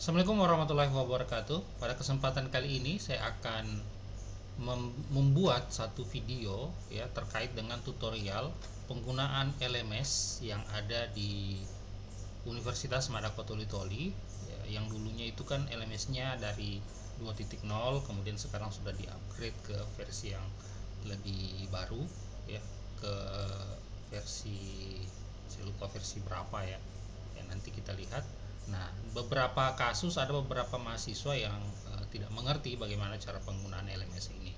Assalamualaikum warahmatullahi wabarakatuh. Pada kesempatan kali ini saya akan membuat satu video ya terkait dengan tutorial penggunaan LMS yang ada di Universitas Madako Toli-Toli ya, yang dulunya itu kan LMS-nya dari 2.0, kemudian sekarang sudah di-upgrade ke versi yang lebih baru ya, ke versi, saya lupa versi berapa ya. Ya nanti kita lihat. Nah, beberapa kasus ada beberapa mahasiswa yang tidak mengerti bagaimana cara penggunaan LMS ini.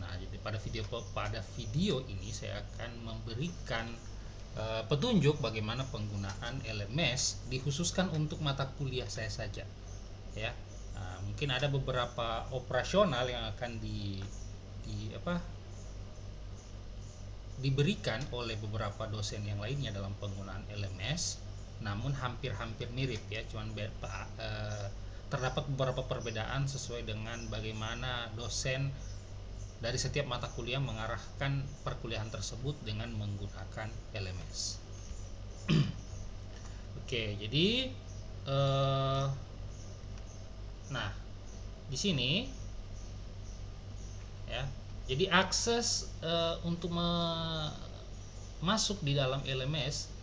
Nah, jadi pada video ini saya akan memberikan petunjuk bagaimana penggunaan LMS dikhususkan untuk mata kuliah saya saja. Ya, mungkin ada beberapa operasional yang akan diberikan oleh beberapa dosen yang lainnya dalam penggunaan LMS, namun hampir-hampir mirip ya, cuman terdapat beberapa perbedaan sesuai dengan bagaimana dosen dari setiap mata kuliah mengarahkan perkuliahan tersebut dengan menggunakan LMS. Oke, jadi nah di sini ya, jadi akses untuk masuk di dalam LMS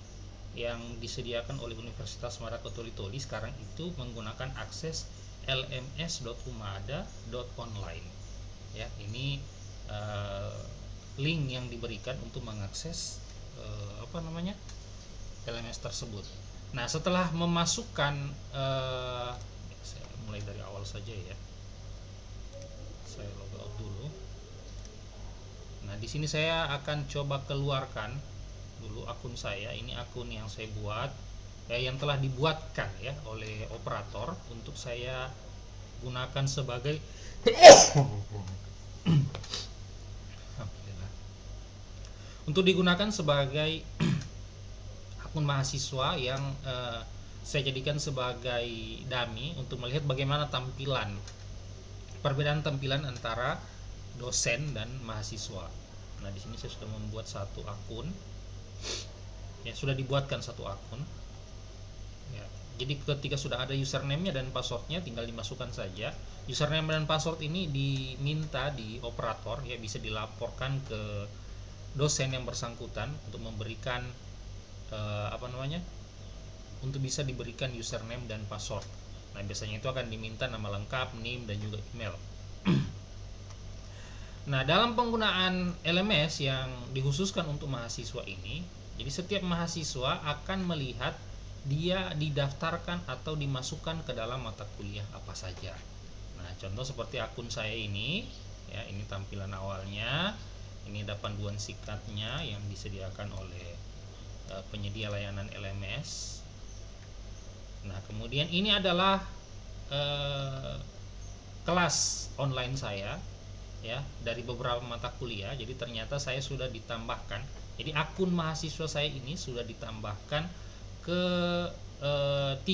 yang disediakan oleh Universitas Madako Toli-Toli sekarang itu menggunakan akses lms.umada.online ya. Ini link yang diberikan untuk mengakses LMS tersebut. Nah, setelah memasukkan saya mulai dari awal saja ya. Saya logout dulu. Nah, di sini saya akan coba keluarkan dulu akun saya. Ini akun yang saya buat yang telah dibuatkan ya oleh operator untuk saya gunakan sebagai untuk digunakan sebagai akun mahasiswa yang saya jadikan sebagai dummy untuk melihat bagaimana perbedaan tampilan antara dosen dan mahasiswa. Nah, di sini saya sudah membuat satu akun. Ya, sudah dibuatkan satu akun. Ya, jadi ketika sudah ada username-nya dan password-nya tinggal dimasukkan saja. Username dan password ini diminta di operator ya, bisa dilaporkan ke dosen yang bersangkutan untuk memberikan untuk bisa diberikan username dan password. Nah, biasanya itu akan diminta nama lengkap, NIM, dan juga email. Nah, dalam penggunaan LMS yang dikhususkan untuk mahasiswa ini, jadi setiap mahasiswa akan melihat dia didaftarkan atau dimasukkan ke dalam mata kuliah apa saja. Nah, contoh seperti akun saya ini, ya, ini tampilan awalnya. Ini ada panduan singkatnya yang disediakan oleh penyedia layanan LMS. Nah, kemudian ini adalah kelas online saya ya, dari beberapa mata kuliah. Jadi ternyata saya sudah ditambahkan. Jadi akun mahasiswa saya ini sudah ditambahkan ke 3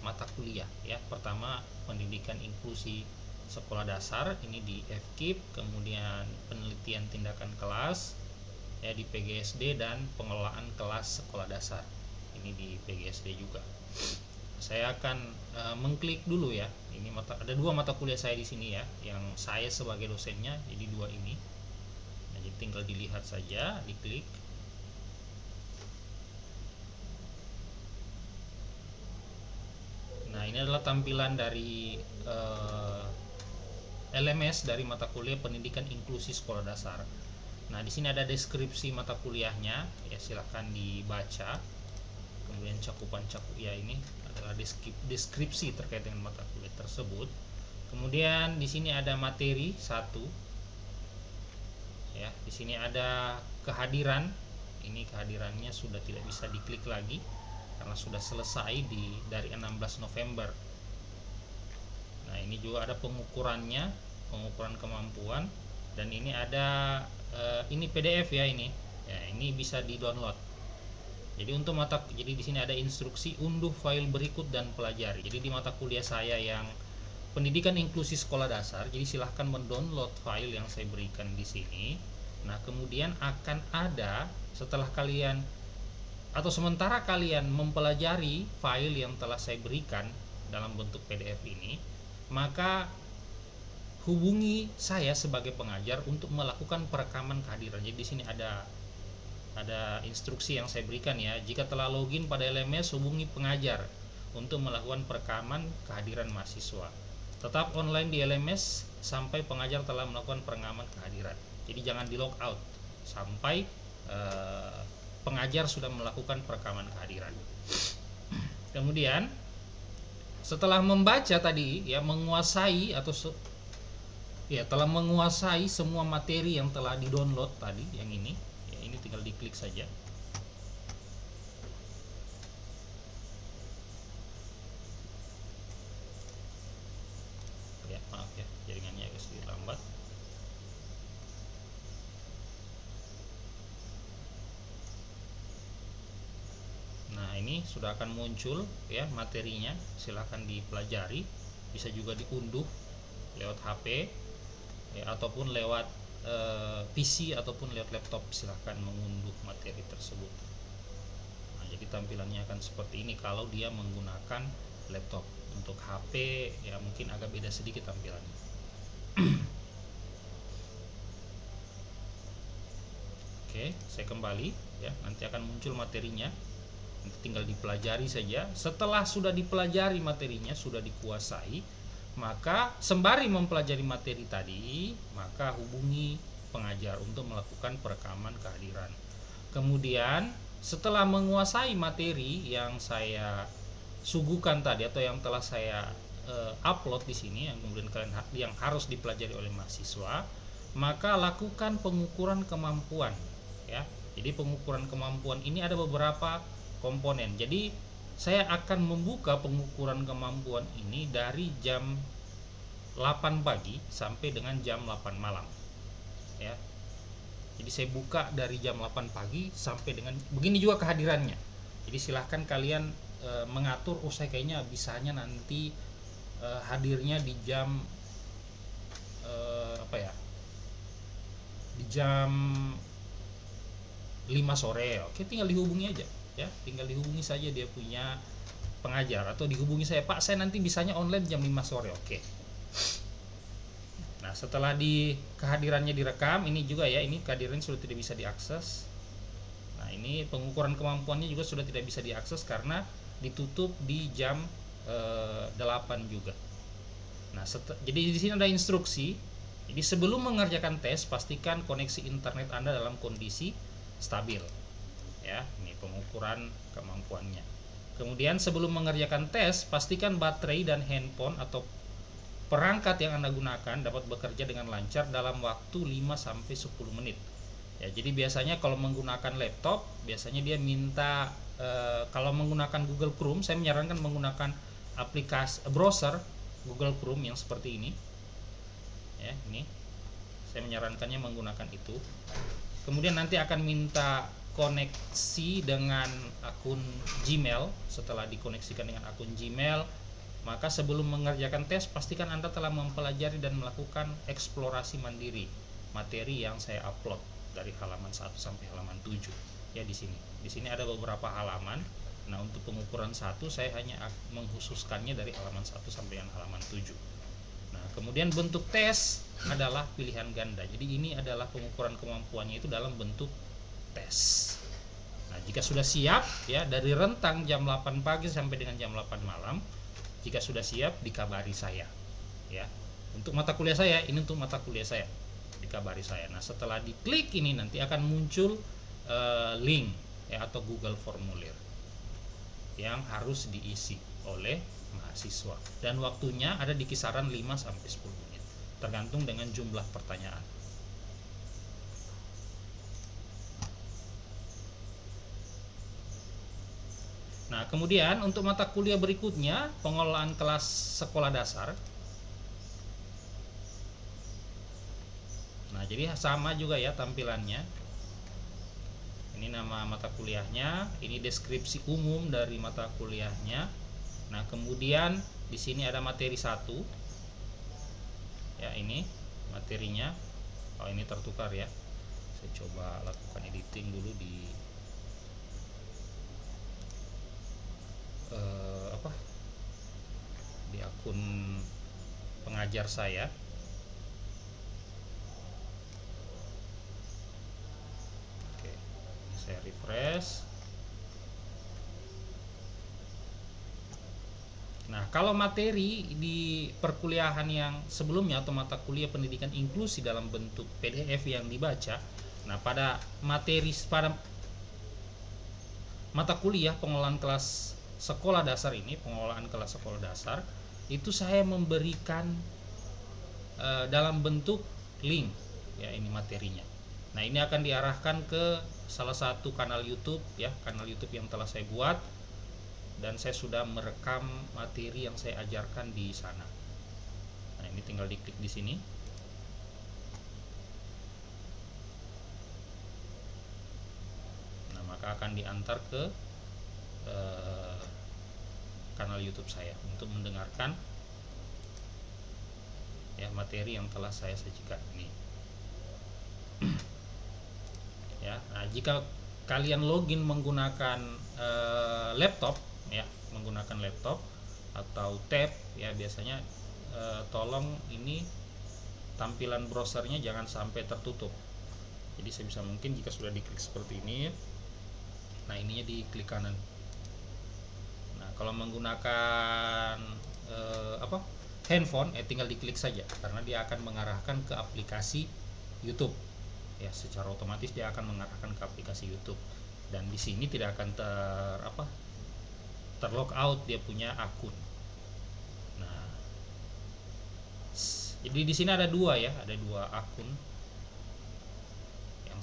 mata kuliah ya. Pertama, pendidikan inklusi sekolah dasar, ini di FKIP, kemudian penelitian tindakan kelas ya di PGSD, dan pengelolaan kelas sekolah dasar ini di PGSD juga. Saya akan mengklik dulu ya. Ini ada 2 mata kuliah saya di sini ya, yang saya sebagai dosennya, jadi 2 ini. Nah, jadi tinggal dilihat saja, diklik. Nah, ini adalah tampilan dari LMS dari mata kuliah pendidikan inklusi sekolah dasar. Nah, di sini ada deskripsi mata kuliahnya ya, silahkan dibaca. Kemudian ya, ini adalah deskripsi terkait dengan mata kuliah tersebut. Kemudian di sini ada materi 1. Ya, di sini ada kehadiran. Ini kehadirannya sudah tidak bisa diklik lagi karena sudah selesai dari 16 November. Nah, ini juga ada pengukurannya, pengukuran kemampuan, dan ini ada ini PDF ya ini. Ya, ini bisa di-download. Jadi di sini ada instruksi unduh file berikut dan pelajari. Jadi di mata kuliah saya yang pendidikan inklusi sekolah dasar, jadi silahkan mendownload file yang saya berikan di sini. Nah, kemudian akan ada setelah kalian atau sementara kalian mempelajari file yang telah saya berikan dalam bentuk PDF ini, maka hubungi saya sebagai pengajar untuk melakukan perekaman kehadiran. Jadi di sini ada instruksi yang saya berikan ya. Jika telah login pada LMS, hubungi pengajar untuk melakukan perekaman kehadiran mahasiswa. Tetap online di LMS sampai pengajar telah melakukan perekaman kehadiran. Jadi jangan di log out sampai pengajar sudah melakukan perekaman kehadiran. Kemudian setelah membaca tadi ya, menguasai atau telah menguasai semua materi yang telah di-download tadi, yang ini ya, ini tinggal diklik saja. Ya, maaf ya, jaringannya agak sedikit lambat. Nah, ini sudah akan muncul ya materinya, silahkan dipelajari. Bisa juga diunduh lewat HP ya, ataupun lewat PC ataupun lewat laptop, silahkan mengunduh materi tersebut. Nah, jadi tampilannya akan seperti ini kalau dia menggunakan laptop. Untuk HP ya mungkin agak beda sedikit tampilannya. Oke, saya kembali ya, nanti akan muncul materinya. Nanti tinggal dipelajari saja. Setelah sudah dipelajari materinya, sudah dikuasai, maka sembari mempelajari materi tadi, maka hubungi pengajar untuk melakukan perekaman kehadiran. Kemudian setelah menguasai materi yang saya suguhkan tadi atau yang telah saya upload di sini, yang kemudian yang harus dipelajari oleh mahasiswa, maka lakukan pengukuran kemampuan ya. Jadi pengukuran kemampuan ini ada beberapa komponen. Jadi saya akan membuka pengukuran kemampuan ini dari jam 8 pagi sampai dengan jam 8 malam ya. Jadi saya buka dari jam 8 pagi sampai dengan begini juga kehadirannya. Jadi silahkan kalian mengatur, saya kayaknya bisanya nanti hadirnya di jam di jam 5 sore. Oke, tinggal dihubungi aja ya, tinggal dihubungi saja dia punya pengajar, atau dihubungi saya, Pak saya nanti bisanya online jam 5 sore. Oke. Nah, setelah kehadirannya direkam, ini juga ya, ini kehadirannya sudah tidak bisa diakses. Nah, ini pengukuran kemampuannya juga sudah tidak bisa diakses karena ditutup di jam 8 juga. Nah, jadi di sini ada instruksi. Jadi sebelum mengerjakan tes, pastikan koneksi internet Anda dalam kondisi stabil. Ya, ini pengukuran kemampuannya. Kemudian sebelum mengerjakan tes, pastikan baterai dan handphone atau perangkat yang Anda gunakan dapat bekerja dengan lancar dalam waktu 5 sampai 10 menit. Ya, jadi biasanya kalau menggunakan laptop, biasanya dia minta kalau menggunakan Google Chrome, saya menyarankan menggunakan aplikasi browser Google Chrome yang seperti ini. Ya, ini saya menyarankannya menggunakan itu. Kemudian nanti akan minta koneksi dengan akun Gmail. Setelah dikoneksikan dengan akun Gmail, maka sebelum mengerjakan tes, pastikan Anda telah mempelajari dan melakukan eksplorasi mandiri materi yang saya upload dari halaman 1 sampai halaman 7. Ya, di sini. Di sini ada beberapa halaman. Nah, untuk pengukuran 1 saya hanya mengkhususkannya dari halaman 1 sampai dengan halaman 7. Nah, kemudian bentuk tes adalah pilihan ganda. Jadi ini adalah pengukuran kemampuannya itu dalam bentuk tes. Nah, jika sudah siap ya, dari rentang jam 8 pagi sampai dengan jam 8 malam, jika sudah siap dikabari saya ya. Untuk mata kuliah saya, ini untuk mata kuliah saya, dikabari saya. Nah, setelah diklik ini nanti akan muncul link ya, atau Google formulir yang harus diisi oleh mahasiswa, dan waktunya ada di kisaran 5 sampai 10 menit tergantung dengan jumlah pertanyaan. Nah, kemudian untuk mata kuliah berikutnya, pengelolaan kelas sekolah dasar. Nah, jadi sama juga ya tampilannya. Ini nama mata kuliahnya, ini deskripsi umum dari mata kuliahnya. Nah, kemudian di sini ada materi 1. Ya, ini materinya. Oh, ini tertukar ya. Saya coba lakukan editing dulu di akun pengajar saya. Oke, ini saya refresh. Nah, kalau materi di perkuliahan yang sebelumnya atau mata kuliah pendidikan inklusi dalam bentuk PDF yang dibaca, nah pada mata kuliah pengelolaan kelas sekolah dasar ini, pengelolaan kelas sekolah dasar, itu saya memberikan dalam bentuk link, ya ini materinya. Nah, ini akan diarahkan ke salah satu kanal YouTube, ya kanal YouTube yang telah saya buat, dan saya sudah merekam materi yang saya ajarkan di sana. Nah, ini tinggal diklik di sini. Nah, maka akan diantar ke kanal YouTube saya untuk mendengarkan ya materi yang telah saya sajikan ini. Ya, nah, jika kalian login menggunakan laptop, ya menggunakan laptop atau tab, ya biasanya tolong ini tampilan browsernya jangan sampai tertutup. Jadi sebisa mungkin jika sudah diklik seperti ini, nah ininya diklik kanan. Nah, kalau menggunakan handphone, tinggal diklik saja karena dia akan mengarahkan ke aplikasi YouTube. Ya, secara otomatis dia akan mengarahkan ke aplikasi YouTube, dan di sini tidak akan terlog out dia punya akun. Nah, jadi di sini ada dua akun yang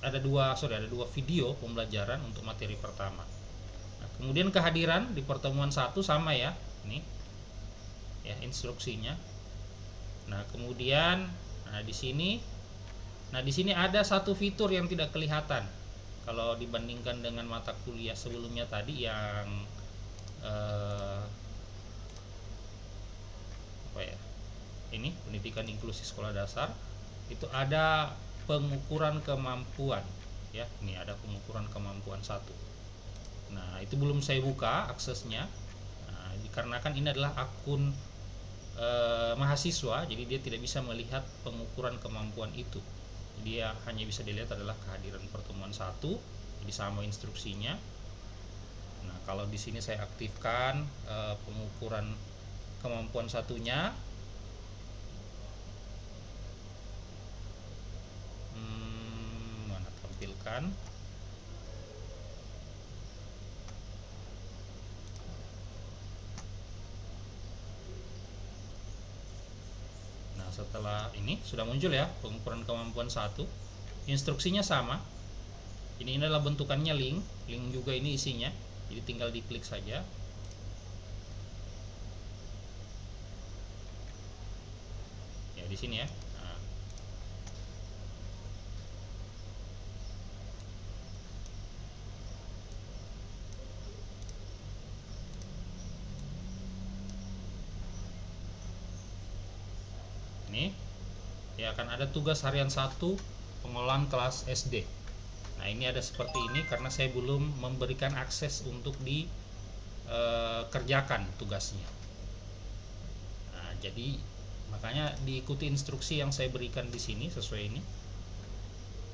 ada dua video pembelajaran untuk materi pertama. Nah, kemudian kehadiran di pertemuan 1 sama ya, ini ya instruksinya. Nah, kemudian di sini ada satu fitur yang tidak kelihatan kalau dibandingkan dengan mata kuliah sebelumnya tadi yang ini pendidikan inklusi sekolah dasar, itu ada pengukuran kemampuan, ya ini ada pengukuran kemampuan 1. Nah, itu belum saya buka aksesnya, nah, dikarenakan ini adalah akun mahasiswa, jadi dia tidak bisa melihat pengukuran kemampuan itu. Jadi dia hanya bisa dilihat adalah kehadiran pertemuan 1, jadi sama instruksinya. Nah, kalau di sini saya aktifkan pengukuran kemampuan satunya, mana tampilkan. Nah, setelah ini sudah muncul ya pengukuran kemampuan 1, instruksinya sama. Ini adalah bentukannya link juga ini isinya, jadi tinggal diklik saja. Ya di sini ya. Nah, ini ya akan ada tugas harian 1 pengolahan kelas SD. Nah, ini ada seperti ini karena saya belum memberikan akses untuk dikerjakan tugasnya. Nah, jadi makanya diikuti instruksi yang saya berikan di sini sesuai ini.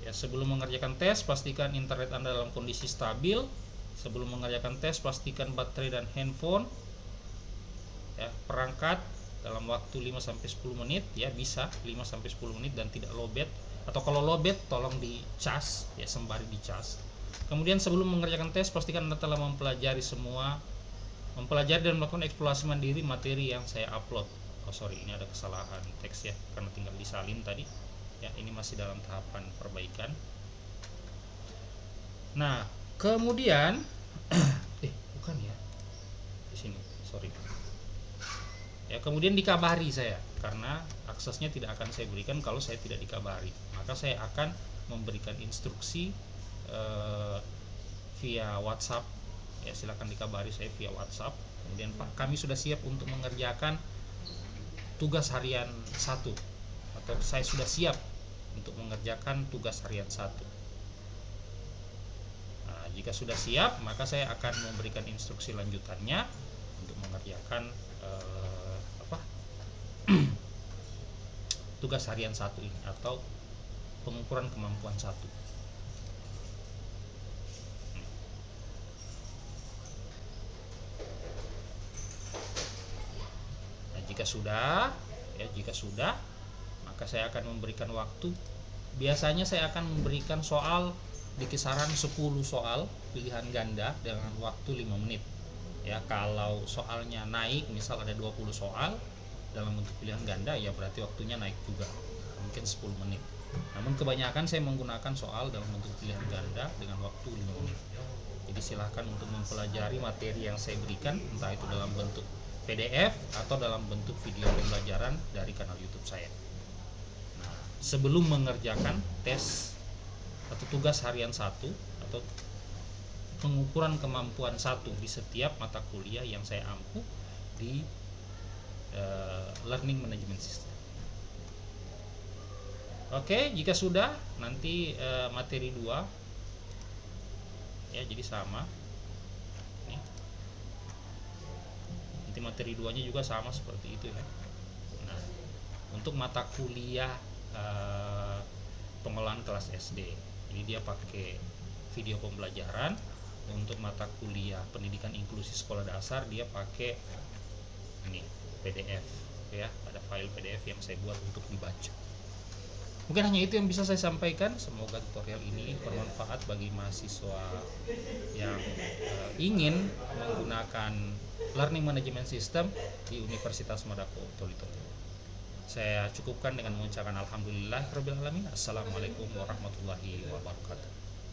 Ya, sebelum mengerjakan tes pastikan internet Anda dalam kondisi stabil. Sebelum mengerjakan tes pastikan baterai dan handphone ya perangkat dalam waktu 5-10 menit, ya bisa 5-10 menit dan tidak lowbat, atau kalau lowbat tolong dicas ya, sembari dicas. Kemudian sebelum mengerjakan tes pastikan Anda telah mempelajari dan melakukan eksplorasi mandiri materi yang saya upload. Oh sorry, ini ada kesalahan teks ya karena tinggal disalin tadi ya, ini masih dalam tahapan perbaikan. Nah, kemudian bukan ya di sini, sorry ya, kemudian dikabari saya karena aksesnya tidak akan saya berikan kalau saya tidak dikabari, maka saya akan memberikan instruksi via WhatsApp ya, silakan dikabari saya via WhatsApp. Kemudian Pak, kami sudah siap untuk mengerjakan tugas harian 1, atau saya sudah siap untuk mengerjakan tugas harian 1. Nah, jika sudah siap, maka saya akan memberikan instruksi lanjutannya untuk mengerjakan apa tugas harian 1 ini atau pengukuran kemampuan 1. Nah, jika sudah, maka saya akan memberikan waktu. Biasanya saya akan memberikan soal di kisaran 10 soal pilihan ganda dengan waktu 5 menit. Ya, kalau soalnya naik, misal ada 20 soal dalam bentuk pilihan ganda, ya berarti waktunya naik juga, mungkin 10 menit. Namun kebanyakan saya menggunakan soal dalam bentuk pilihan ganda dengan waktu 5 menit. Jadi silahkan untuk mempelajari materi yang saya berikan, entah itu dalam bentuk PDF atau dalam bentuk video pembelajaran dari kanal YouTube saya. Nah, sebelum mengerjakan tes atau tugas harian 1 atau pengukuran kemampuan 1 di setiap mata kuliah yang saya ampu di Learning Management System. Oke, jika sudah, nanti materi 2 ya, jadi sama. Nanti materi 2-nya juga sama seperti itu ya. Nah, untuk mata kuliah pengolahan kelas SD, ini dia pakai video pembelajaran. Untuk mata kuliah pendidikan inklusi sekolah dasar, dia pakai ini PDF ya, ada file PDF yang saya buat untuk dibaca. Mungkin hanya itu yang bisa saya sampaikan. Semoga tutorial ini bermanfaat bagi mahasiswa yang ingin menggunakan Learning Management System di Universitas Madako Tolito. Saya cukupkan dengan mengucapkan alhamdulillahirabbil alamin. Assalamualaikum warahmatullahi wabarakatuh.